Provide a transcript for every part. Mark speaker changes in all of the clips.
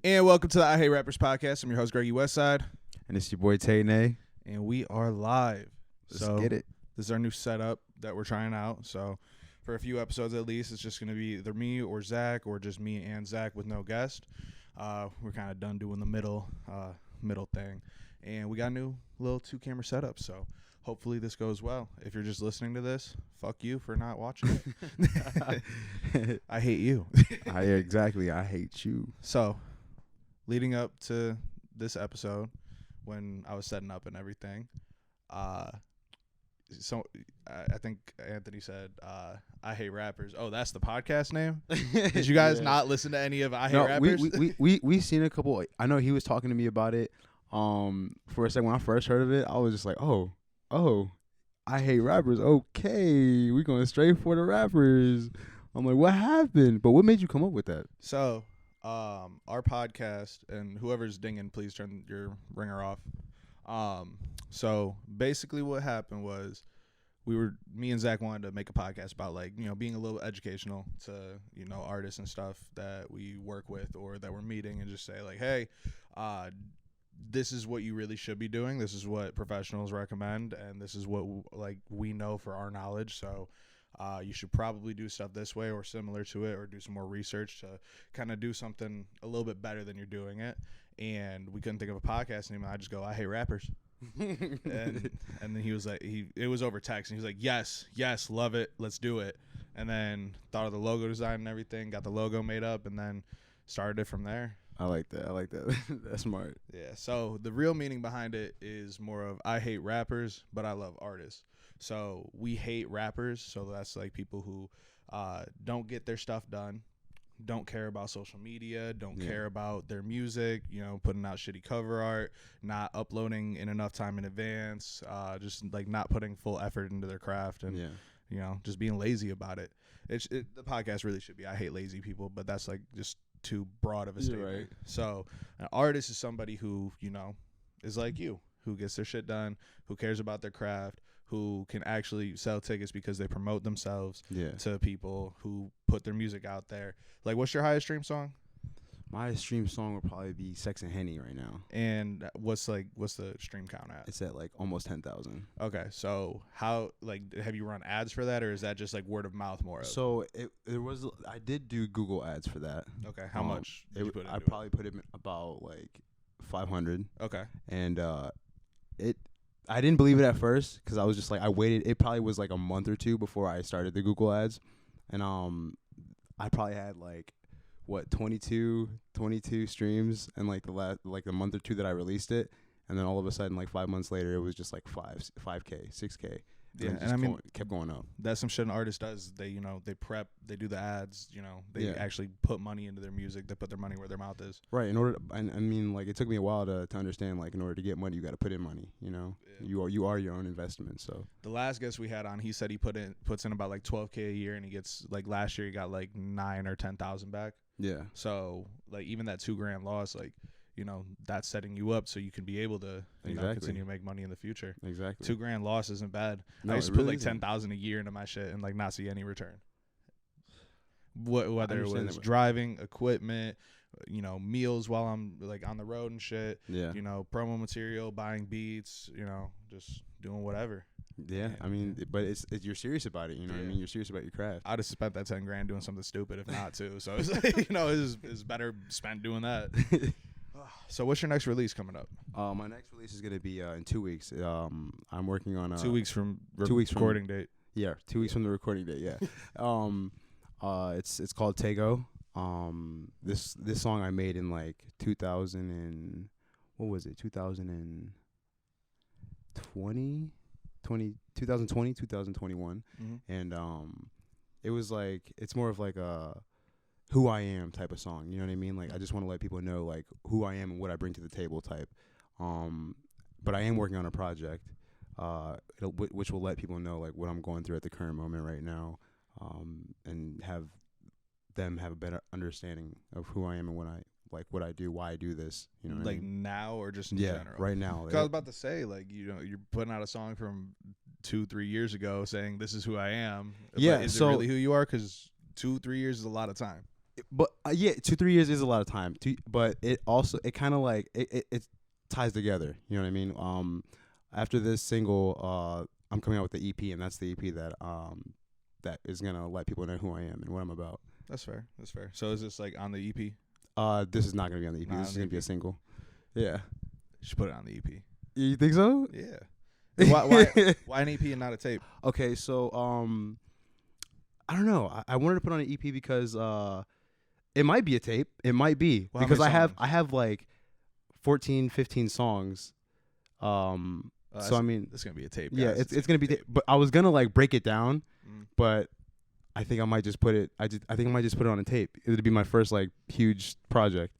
Speaker 1: And welcome to the I Hate Rappers podcast. I'm your host, Greggy Westside.
Speaker 2: And it's your boy Tay Nay.
Speaker 1: And we are live.
Speaker 2: Let's get it.
Speaker 1: This is our new setup that we're trying out. So for a few episodes at least, it's just going to be either me or Zach or just me and Zach with no guest. We're kind of done doing the middle thing. And we got a new little 2-camera setup. So hopefully this goes well. If you're just listening to this, fuck you for not watching it. I hate you.
Speaker 2: Exactly. I hate you.
Speaker 1: So leading up to this episode, when I was setting up and everything, so I think Anthony said, I hate rappers. Oh, that's the podcast name? Did you guys not listen to any of I Hate Rappers?
Speaker 2: We seen a couple. I know he was talking to me about it. For a second, when I first heard of it, I was just like, oh, I hate rappers. Okay, we're going straight for the rappers. I'm like, what happened? But what made you come up with that?
Speaker 1: So, our podcast, and whoever's dinging, please turn your ringer off. So basically what happened was me and Zach wanted to make a podcast about, like, you know, being a little educational to, you know, artists and stuff that we work with or that we're meeting, and just say like, hey, this is what you really should be doing. This is what professionals recommend. And this is what we know for our knowledge. So, you should probably do stuff this way or similar to it, or do some more research to kind of do something a little bit better than you're doing it. And we couldn't think of a podcast name. I just go, I hate rappers. and then he was like, it was over text, and he was like, yes, love it, let's do it. And then thought of the logo design and everything, got the logo made up, and then started it from there.
Speaker 2: I like that. That's smart.
Speaker 1: Yeah. So the real meaning behind it is more of, I hate rappers, but I love artists. So we hate rappers. So that's like people who don't get their stuff done, don't care about social media, don't care about their music, you know, putting out shitty cover art, not uploading in enough time in advance, just like not putting full effort into their craft, and you know, just being lazy about it. The podcast really should be I hate lazy people, but that's like just too broad of a statement. Right. So an artist is somebody who, you know, is like you, who gets their shit done, who cares about their craft, who can actually sell tickets because they promote themselves to people, who put their music out there. Like, what's your highest stream song?
Speaker 2: My stream song would probably be Sex and Henny right now.
Speaker 1: And what's the stream count at?
Speaker 2: It's at like almost 10,000.
Speaker 1: Okay, so how, like, have you run ads for that, or is that just like word of mouth more of?
Speaker 2: So I did do Google ads for that.
Speaker 1: Okay, how much did you put into
Speaker 2: I probably put it about like 500.
Speaker 1: Okay.
Speaker 2: And I didn't believe it at first, because I was just like, I waited. It probably was like a month or two before I started the Google ads, and I probably had like 22 streams in like the month or two that I released it, and then all of a sudden, like 5 months later, it was just like 5K, 6K. And I mean, kept going up.
Speaker 1: That's some shit an artist does. They, you know, they prep, they do the ads, you know, they actually put money into their music. They put their money where their mouth is.
Speaker 2: Right. I mean, like, it took me a while to understand, like, in order to get money, you got to put in money, you know. You are your own investment. So
Speaker 1: the last guest we had on, he said he puts in about like 12K a year, and he gets, like, last year he got like 9 or 10,000 back. Yeah. So like, even that $2,000 loss, like, you know, that's setting you up so you can be able to you know, continue to make money in the future. Exactly. $2,000 loss isn't bad. No, I used to put like 10,000 a year into my shit and like not see any return. Whether it was driving, equipment, you know, meals while I'm like on the road and shit. Yeah. You know, promo material, buying beats, you know, just doing whatever.
Speaker 2: Yeah, I mean, but it's you're serious about it, you know what I mean? You're serious about your craft.
Speaker 1: I'd have spent that $10,000 doing something stupid if not too. So it's like, you know, it's better spent doing that. So what's your next release coming up?
Speaker 2: My next release is gonna be in 2 weeks. I'm working on
Speaker 1: 2 weeks from recording date.
Speaker 2: Yeah, 2 weeks from the recording date. Yeah. It's called Taygo. This song I made in like 2020, 2021, and it was like, it's more of like a who I am type of song, you know what I mean? Like, I just want to let people know like who I am and what I bring to the table type. But I am working on a project, which will let people know like what I'm going through at the current moment right now, and have them have a better understanding of who I am and what I do, why I do this, you know what
Speaker 1: like
Speaker 2: I mean?
Speaker 1: Now or just in general?
Speaker 2: Right now.
Speaker 1: Cause I was about to say, like, you know, you're putting out a song from 2-3 years ago saying this is who I am.
Speaker 2: Yeah.
Speaker 1: But is it really who you are? Because 2-3 years is a lot of time.
Speaker 2: But yeah, 2-3 years is a lot of time. But it also it kind of like it ties together. You know what I mean? After this single, I'm coming out with the EP, and that's the EP that is gonna let people know who I am and what I'm about.
Speaker 1: That's fair. That's fair. So is this like on the EP?
Speaker 2: This is not gonna be on the EP.
Speaker 1: Not
Speaker 2: This
Speaker 1: on
Speaker 2: is
Speaker 1: the
Speaker 2: gonna be a
Speaker 1: EP.
Speaker 2: single. Yeah.
Speaker 1: You should put it on the EP.
Speaker 2: You think so?
Speaker 1: Yeah. Why an EP and not a tape?
Speaker 2: Okay, so I don't know. I wanted to put on an EP because it might be a tape. It might be
Speaker 1: Well, how
Speaker 2: because
Speaker 1: many
Speaker 2: I have like 14, 15 songs. So I mean,
Speaker 1: it's gonna be a tape.
Speaker 2: yeah,
Speaker 1: Guys.
Speaker 2: it's gonna be. But I was gonna like break it down,
Speaker 1: Mm.
Speaker 2: but I think I might just put it. I think I might just put it on a tape. It'd be my first like huge project.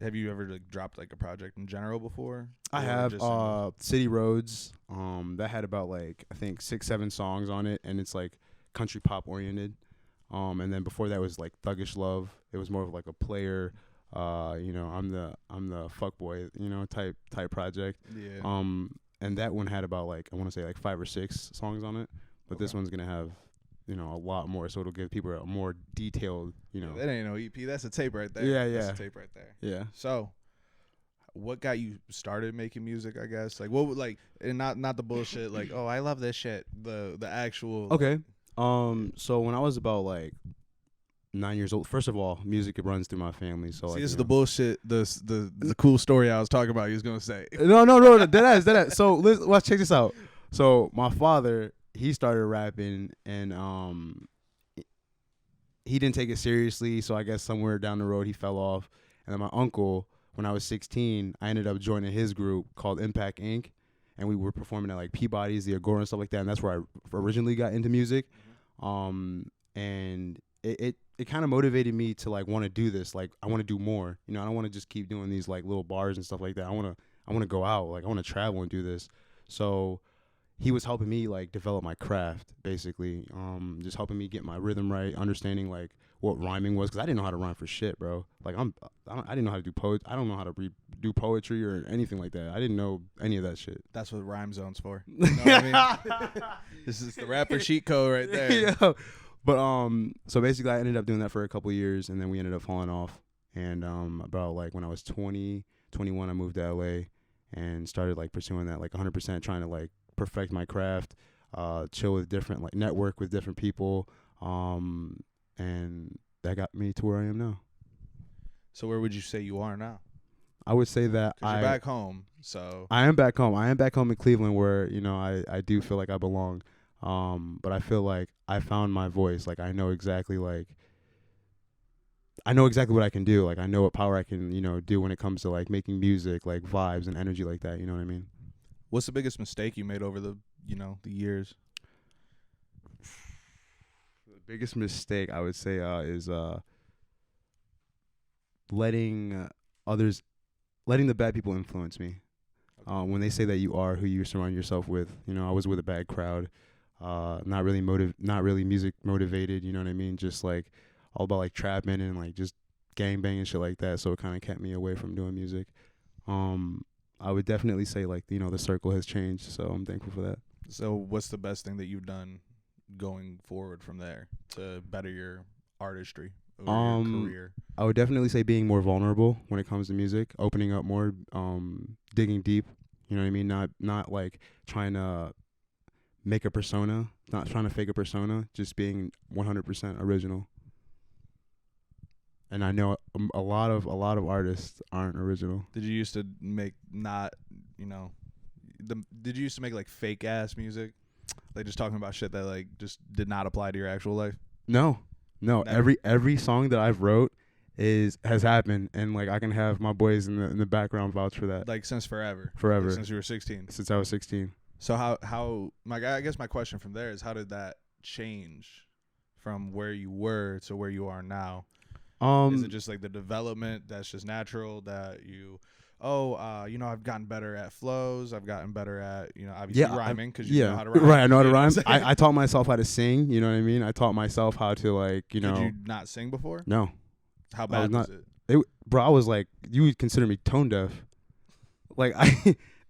Speaker 1: Have you ever like dropped like a project in general before?
Speaker 2: I
Speaker 1: Or
Speaker 2: have
Speaker 1: just singles?
Speaker 2: City Roads. That had about like I think 6-7 songs on it, and it's like country pop oriented. And then before that was like Thuggish Love. It was more of like a player. I'm the fuck boy, type project.
Speaker 1: Yeah.
Speaker 2: And that one had about like I want to say like 5 or 6 songs on it, but this
Speaker 1: Okay.
Speaker 2: one's gonna have a lot more, so it'll give people a more detailed,
Speaker 1: That ain't no EP. That's a tape right there.
Speaker 2: Yeah,
Speaker 1: That's
Speaker 2: yeah.
Speaker 1: a tape right there.
Speaker 2: yeah.
Speaker 1: So, what got you started making music? I guess like what would like and not the bullshit like I love this shit. The actual.
Speaker 2: Okay. So when I was about like 9 years old, first of all, music runs through my family. So
Speaker 1: See,
Speaker 2: like,
Speaker 1: this is the bullshit. The cool story I was talking about. He was gonna say.
Speaker 2: no, that is. So let's check this out. So my father, he started rapping, and he didn't take it seriously. So I guess somewhere down the road he fell off. And then my uncle, when I was 16, I ended up joining his group called Impact Inc. And we were performing at like Peabody's, the Agora, and stuff like that. And that's where I originally got into music. And it kind of motivated me to like want to do this. Like I want to do more. I don't want to just keep doing these like little bars and stuff like that. I want to go out. Like I want to travel and do this. So he was helping me like develop my craft, basically. Just helping me get my rhythm right, understanding like what rhyming was, because I didn't know how to rhyme for shit, bro. Like I didn't know how to do I don't know how to do poetry or anything like that. I didn't know any of that shit.
Speaker 1: That's what Rhyme Zone's for. You know what I mean? This is the rapper cheat code right there.
Speaker 2: Yeah. But so basically I ended up doing that for a couple of years, and then we ended up falling off. And about like when I was 20, 21, I moved to LA and started like pursuing that like 100%, trying to like perfect my craft, chill with different, like network with different people, and that got me to where I am now.
Speaker 1: So where would you say you are now?
Speaker 2: I would say that
Speaker 1: 'Cause you're back home. So
Speaker 2: I am back home. I am back home in Cleveland, where I do feel like I belong. But I feel like I found my voice. Like I know exactly what I can do. Like I know what power I can do when it comes to like making music, like vibes and energy like that. You know what I mean?
Speaker 1: what's the biggest mistake you made over the the years?
Speaker 2: The biggest mistake I would say is letting the bad people influence me. When they say that you are who you surround yourself with. I was with a bad crowd, not really music motivated. You know what I mean? Just like all about like trapping and like just gangbang and shit like that. So it kind of kept me away from doing music. I would definitely say like the circle has changed. So I'm thankful for that.
Speaker 1: So what's the best thing that you've done going forward from there to better your artistry or your career?
Speaker 2: I would definitely say being more vulnerable when it comes to music, opening up more, digging deep. You know what I mean? Not like trying to make a persona, not trying to fake a persona, just being 100% original. And I know a lot of artists aren't original.
Speaker 1: Did you used to make did you used to make like fake ass music? Like just talking about shit that like just did not apply to your actual life?
Speaker 2: No.
Speaker 1: Never.
Speaker 2: Every song that I've wrote has happened, and like I can have my boys in the background vouch for that.
Speaker 1: Like since forever.
Speaker 2: Forever.
Speaker 1: Like, since you were 16.
Speaker 2: Since I was 16.
Speaker 1: So how I guess my question from there is how did that change from where you were to where you are now? Is it just like the development that's just natural that I've gotten better at flows. I've gotten better at, obviously rhyming because you know how to rhyme.
Speaker 2: Right, I know how to
Speaker 1: You
Speaker 2: rhyme.
Speaker 1: what I'm saying?
Speaker 2: I taught myself how to sing, you know what I mean? I taught myself how to like,
Speaker 1: Did you not sing before?
Speaker 2: No.
Speaker 1: How bad was it?
Speaker 2: Bro, I was like, you would consider me tone deaf. Like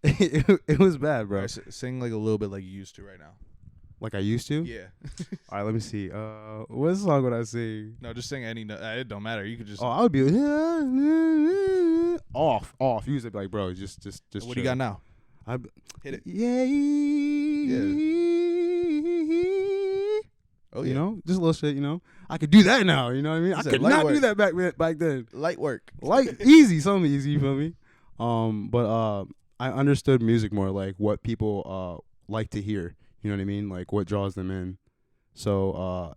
Speaker 2: it was bad, bro.
Speaker 1: Right, sing like a little bit like you used to right now.
Speaker 2: like I used to.
Speaker 1: Yeah.
Speaker 2: All right, let me see. What song would I sing?
Speaker 1: No, just sing any. It don't matter. You could just.
Speaker 2: Oh, I would be off. Use it like, bro. Just.
Speaker 1: What do you got now? Hit it.
Speaker 2: Yeah.
Speaker 1: Oh yeah.
Speaker 2: You know, just a little shit. You know, I could do that now. You know what I mean? I could not do that back then.
Speaker 1: Light work.
Speaker 2: Something easy. You feel me? But I understood music more, like what people like to hear. You know what I mean? Like what draws them in. So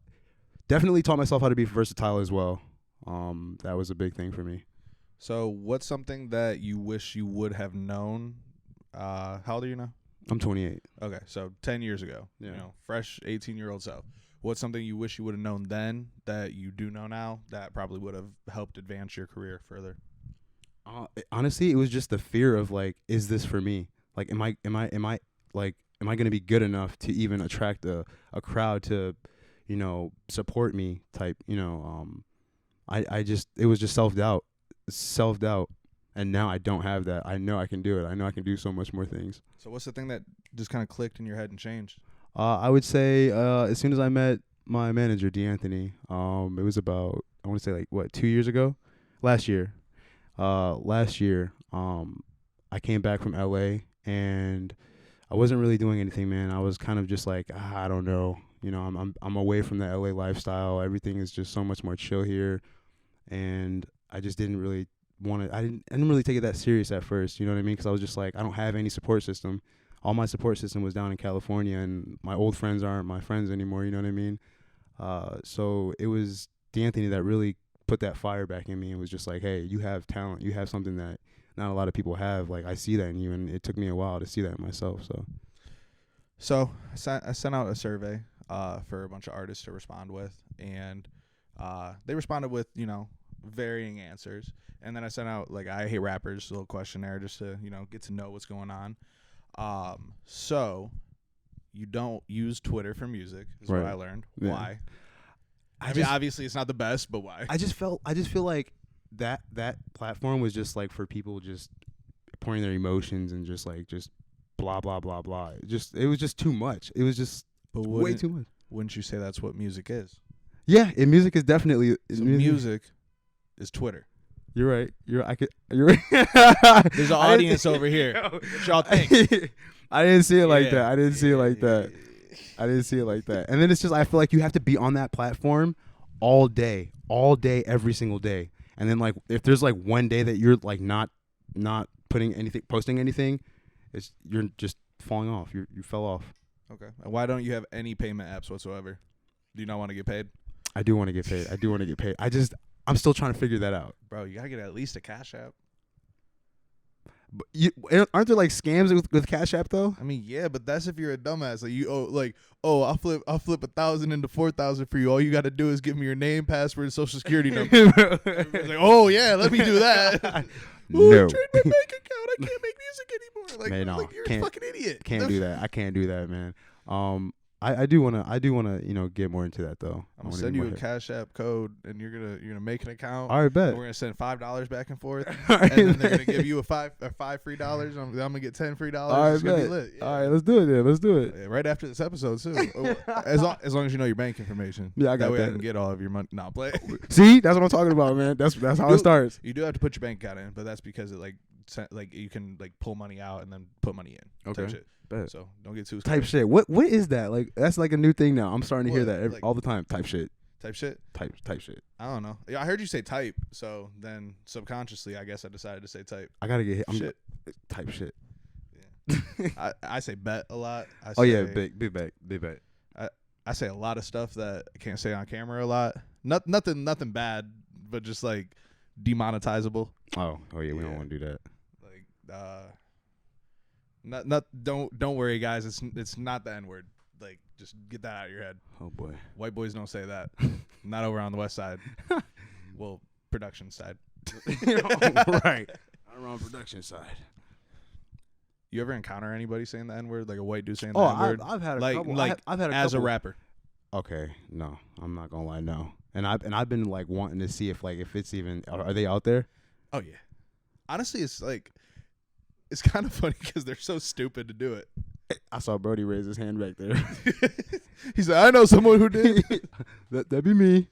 Speaker 2: definitely taught myself how to be versatile as well. That was a big thing for me.
Speaker 1: So what's something that you wish you would have known? How old are you now?
Speaker 2: I'm 28.
Speaker 1: Okay, so 10 years ago.
Speaker 2: Yeah.
Speaker 1: You know, fresh 18-year-old self. What's something you wish you would have known then that you do know now that probably would have helped advance your career further?
Speaker 2: Honestly, it was just the fear of like, is this for me? Like, am I going to be good enough to even attract a crowd to, you know, support me type, you know, it was just self-doubt, and now I don't have that. I know I can do it. I know I can do so much more things.
Speaker 1: So what's the thing that just kind of clicked in your head and changed?
Speaker 2: I would say as soon as I met my manager, D'Anthony, it was about, I want to say like, 2 years ago? Last year, I came back from LA and I wasn't really doing anything, man. I was kind of just like, I don't know. You know, I'm away from the LA lifestyle. Everything is just so much more chill here. And I just didn't really I didn't really take it that serious at first. You know what I mean? Because I was just like, I don't have any support system. All my support system was down in California, and my old friends aren't my friends anymore. You know what I mean? So it was D'Anthony that really put that fire back in me and was just like, hey, you have talent. You have something that not a lot of people have. Like, I see that in you, and it took me a while to see that in myself.
Speaker 1: So I sent out a survey for a bunch of artists to respond with, and they responded with, you know, varying answers. And then I sent out, like, I hate rappers, a little questionnaire just to, you know, get to know what's going on. So you don't use Twitter for music is
Speaker 2: Right.
Speaker 1: what I learned.
Speaker 2: Yeah.
Speaker 1: Why? I mean, obviously it's not the best, but why?
Speaker 2: I just feel like that platform was just like for people just pouring their emotions and just blah blah blah blah. It was just too much. It was just way too much.
Speaker 1: Wouldn't you say that's what music is?
Speaker 2: Yeah, and music is definitely
Speaker 1: music is Twitter.
Speaker 2: You're right. You're right.
Speaker 1: There's an audience over here. What y'all think?
Speaker 2: I didn't see it like that. I didn't see it like that. And then it's just, I feel like you have to be on that platform all day, every single day. And then like if there's like one day that you're like not posting anything, you're just falling off. You fell off.
Speaker 1: Okay. And why don't you have any payment apps whatsoever? Do you not want to get paid?
Speaker 2: I do want to get paid. I'm still trying to figure that out.
Speaker 1: Bro, you gotta get at least a Cash App.
Speaker 2: But aren't there like scams with Cash App though?
Speaker 1: I mean, yeah, but that's if you're a dumbass. Like I'll flip 1,000 into 4,000 for you. All you got to do is give me your name, password, and social security number. Everybody's like, oh yeah, let me do that.
Speaker 2: No.
Speaker 1: Trade my bank account. I can't make music anymore. Like,
Speaker 2: man, no,
Speaker 1: like you're a fucking idiot.
Speaker 2: Can't do that. I can't do that, man. I do wanna you know get more into that though.
Speaker 1: I'm gonna send you a Cash App code, and you're gonna make an account.
Speaker 2: All right, bet.
Speaker 1: And we're gonna send $5 back and forth,
Speaker 2: Right,
Speaker 1: and then they're gonna give you five free dollars. I'm gonna get 10 free dollars.
Speaker 2: All right,
Speaker 1: it's gonna be
Speaker 2: bet.
Speaker 1: lit. Yeah.
Speaker 2: All right, let's do it then. Let's do it.
Speaker 1: Yeah, right after this episode too. as long as you know your bank information.
Speaker 2: Yeah, I got
Speaker 1: that way
Speaker 2: that.
Speaker 1: I can get all of your money. Nah, play.
Speaker 2: See, that's what I'm talking about, man. That's how it starts.
Speaker 1: You do have to put your bank account in, but that's because it like you can like pull money out and then put money in.
Speaker 2: Okay.
Speaker 1: Type shit.
Speaker 2: Bet.
Speaker 1: So don't get too
Speaker 2: Type
Speaker 1: scared.
Speaker 2: shit. What is that? Like that's like a new thing now. I'm starting to hear
Speaker 1: What?
Speaker 2: that
Speaker 1: Like-
Speaker 2: all the time. Type shit.
Speaker 1: Type shit.
Speaker 2: Type shit.
Speaker 1: I don't know. Yeah, I heard you say type, so then subconsciously, I guess I decided to say type.
Speaker 2: I gotta get hit.
Speaker 1: Shit.
Speaker 2: Type shit.
Speaker 1: Yeah. I say bet a lot.
Speaker 2: Oh yeah, big bet.
Speaker 1: I say a lot of stuff that I can't say on camera a lot. Nothing bad, but just like demonetizable.
Speaker 2: Oh yeah, we don't
Speaker 1: Yeah.
Speaker 2: want to do that.
Speaker 1: Like don't worry guys, it's not the N-word. Like just get that out of your head.
Speaker 2: Oh boy.
Speaker 1: White boys don't say that. Not over on the west side. Well, production side.
Speaker 2: Right. Around production side.
Speaker 1: You ever encounter anybody saying the N-word, like a white dude saying the
Speaker 2: Oh,
Speaker 1: N-word?
Speaker 2: I've had a
Speaker 1: like,
Speaker 2: couple.
Speaker 1: like
Speaker 2: I've had a
Speaker 1: as a
Speaker 2: couple.
Speaker 1: rapper.
Speaker 2: Okay, no, I'm not gonna lie, no. And I've been like wanting to see if it's even are they out there?
Speaker 1: Oh yeah. Honestly, it's kind of funny because they're so stupid to do it.
Speaker 2: I saw Brody raise his hand back there.
Speaker 1: He said, "I know someone who did."
Speaker 2: That'd be me.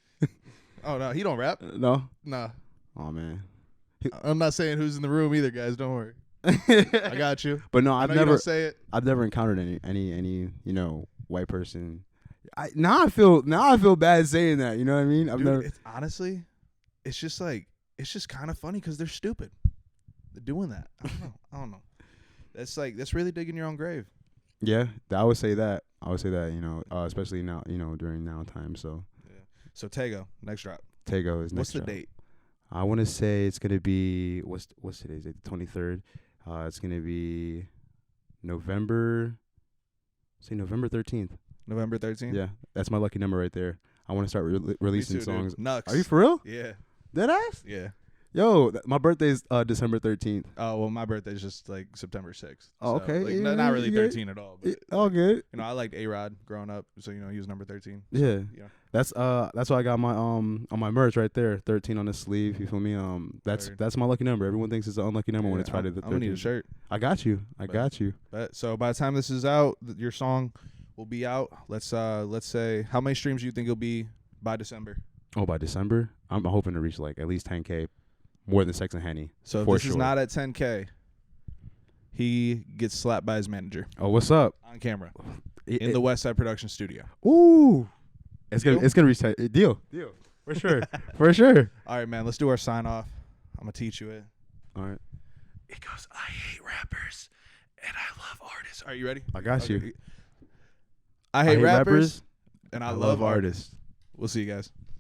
Speaker 1: Oh no, he don't rap.
Speaker 2: No.
Speaker 1: Nah,
Speaker 2: Oh man.
Speaker 1: I'm not saying who's in the room either, guys. Don't worry. I got you.
Speaker 2: But no,
Speaker 1: I
Speaker 2: I've
Speaker 1: know you
Speaker 2: never
Speaker 1: don't say it.
Speaker 2: I've never encountered any white person. Now I feel bad saying that. You know what I mean? I've
Speaker 1: Dude,
Speaker 2: never.
Speaker 1: honestly, it's just kind of funny because they're stupid. They're doing that. I don't know. That's really digging your own grave.
Speaker 2: Yeah, I would say that. Especially now, during now time. So
Speaker 1: Yeah. So Taygo, next drop.
Speaker 2: Taygo is next.
Speaker 1: What's the
Speaker 2: drop.
Speaker 1: date?
Speaker 2: I want to say it's gonna be what's today's date? The 23rd. It's gonna be November. Say November 13th.
Speaker 1: November 13th.
Speaker 2: Yeah, that's my lucky number right there. I want to start releasing
Speaker 1: too,
Speaker 2: songs.
Speaker 1: Dude. Nux.
Speaker 2: Are you for real?
Speaker 1: Yeah.
Speaker 2: Dead ass?
Speaker 1: Yeah.
Speaker 2: Yo, my birthday's December 13th.
Speaker 1: Oh well, my birthday's just like September 6th.
Speaker 2: Oh,
Speaker 1: So,
Speaker 2: okay.
Speaker 1: Like,
Speaker 2: Yeah,
Speaker 1: not really
Speaker 2: yeah.
Speaker 1: 13 at all. But
Speaker 2: All good.
Speaker 1: I liked A-Rod growing up, so he was number 13. So,
Speaker 2: Yeah.
Speaker 1: yeah.
Speaker 2: That's why I got my on my merch right there, 13 on the sleeve. You feel me? That's
Speaker 1: Word.
Speaker 2: that's my lucky number. Everyone thinks it's an unlucky number when it's Friday the 13th.
Speaker 1: I'm gonna need a shirt.
Speaker 2: I got you.
Speaker 1: But so by the time this is out, your song will be out. Let's say how many streams do you think it'll be by December?
Speaker 2: Oh, by December, I'm hoping to reach like at least 10K, more than Sex and Henny.
Speaker 1: So if
Speaker 2: for
Speaker 1: this
Speaker 2: sure.
Speaker 1: is not at 10K, he gets slapped by his manager
Speaker 2: Oh, what's up?
Speaker 1: on camera in the Westside production studio.
Speaker 2: Ooh, it's
Speaker 1: Deal?
Speaker 2: gonna reach deal for sure for sure.
Speaker 1: All right, man. Let's do our sign off. I'm gonna teach you it.
Speaker 2: All right,
Speaker 1: It goes, I hate rappers and I love artists. Are you ready?
Speaker 2: I got you.
Speaker 1: I hate rappers and I love artists. We'll see you guys.